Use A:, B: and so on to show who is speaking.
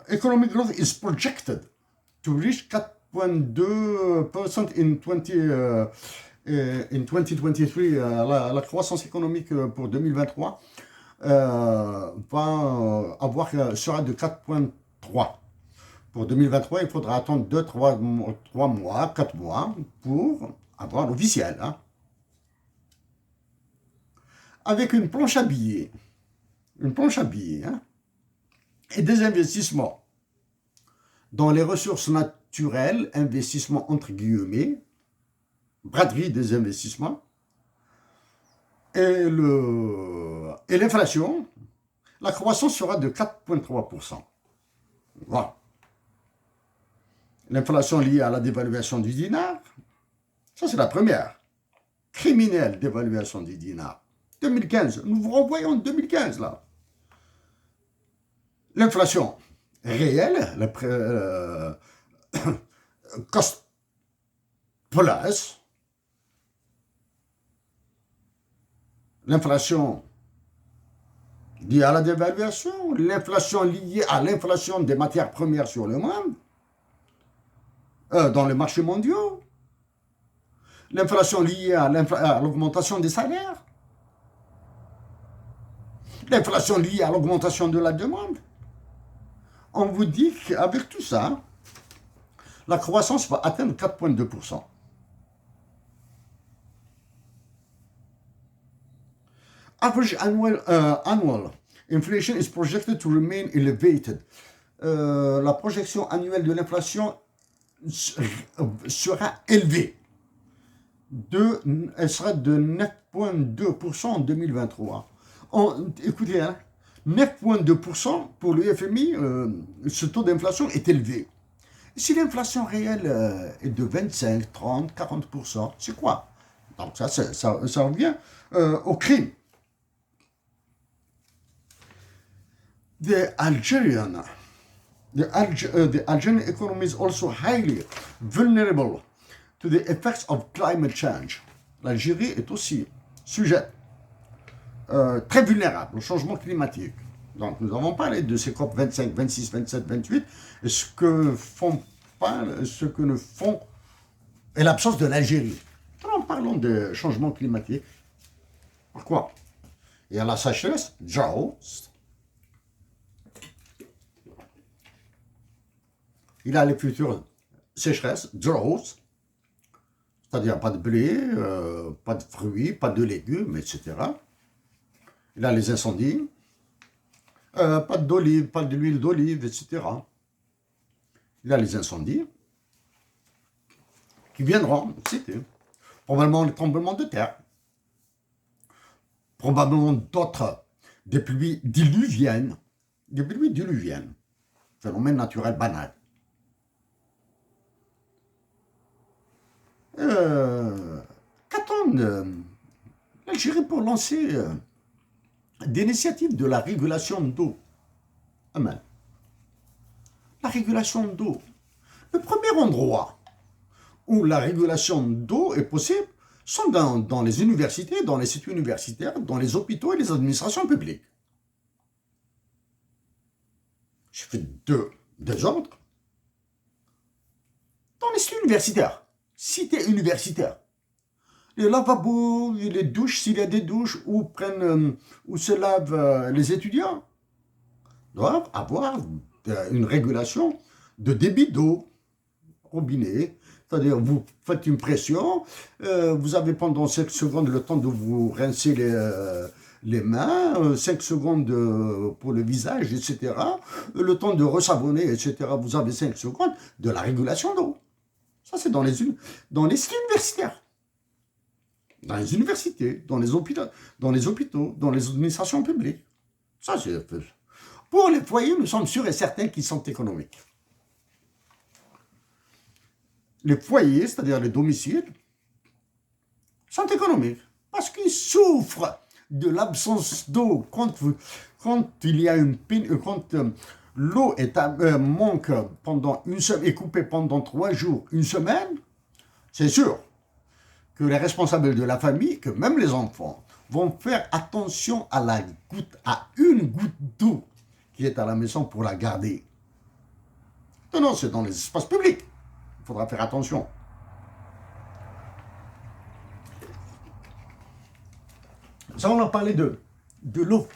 A: economic growth is projected to reach 4.2% in 2023. La croissance économique pour 2023 sera de 4.3. Pour 2023, il faudra attendre 3 mois, 4 mois pour avoir l'officiel. Hein. Avec une planche à billets, hein, et des investissements dans les ressources naturelles, investissements entre guillemets, braderie des investissements, et l'inflation, la croissance sera de 4,3%. Voilà. L'inflation liée à la dévaluation du dinar, ça c'est la première. Criminelle dévaluation du dinar. 2015, nous vous renvoyons en 2015 là. L'inflation réelle, cost plus, l'inflation liée à la dévaluation, l'inflation liée à l'inflation des matières premières sur le monde, dans les marchés mondiaux, l'inflation liée à l'augmentation des salaires, l'inflation liée à l'augmentation de la demande. On vous dit qu'avec tout ça, la croissance va atteindre 4,2%. Average annual inflation is projected to remain elevated. La projection annuelle de l'inflation sera élevée. Elle sera de 9,2% en 2023. Écoutez, hein, 9,2% pour le FMI, ce taux d'inflation est élevé. Si l'inflation réelle est de 25, 30, 40%, c'est quoi? Donc ça revient au crime. The Algerian economy is also highly vulnerable to the effects of climate change. L'Algérie est aussi sujette, très vulnérable au changement climatique. Donc nous avons parlé de ces COP 25, 26, 27, 28, et ce que ne font, et l'absence de l'Algérie. En parlant de changement climatique, pourquoi? Il y a la sécheresse, drought. Il a les futures sécheresses, droughts, c'est-à-dire pas de blé, pas de fruits, pas de légumes, etc. Il a les incendies, pas d'olive, pas de l'huile d'olive, etc. Il a les incendies qui viendront, c'était probablement les tremblements de terre, probablement d'autres, des pluies diluviennes, phénomène naturel banal. Qu'attend l'Algérie pour lancer des initiatives de la régulation d'eau? Amen. La régulation d'eau. Le premier endroit où la régulation d'eau est possible sont dans les universités, dans les sites universitaires, dans les hôpitaux et les administrations publiques. Je fais deux ordres. Dans les sites universitaires. Cité universitaire. Les lavabos, les douches, s'il y a des douches où se lavent les étudiants, doivent avoir une régulation de débit d'eau, robinet. C'est-à-dire, vous faites une pression, vous avez pendant 5 secondes le temps de vous rincer les mains, 5 secondes pour le visage, etc. Le temps de ressavonner, etc. Vous avez 5 secondes de la régulation d'eau. Ça, c'est dans les sites universitaires, dans les universités, dans les hôpitaux, dans les administrations publiques. Ça, c'est... Pour les foyers, nous sommes sûrs et certains qu'ils sont économiques. Les foyers, c'est-à-dire les domiciles, sont économiques parce qu'ils souffrent de l'absence d'eau. Quand il y a quand l'eau manque pendant une semaine, est coupée pendant 3 jours, une semaine, c'est sûr que les responsables de la famille, que même les enfants, vont faire attention à une goutte d'eau qui est à la maison pour la garder. Non, non, c'est dans les espaces publics. Il faudra faire attention. Ça, on a parlé de l'eau.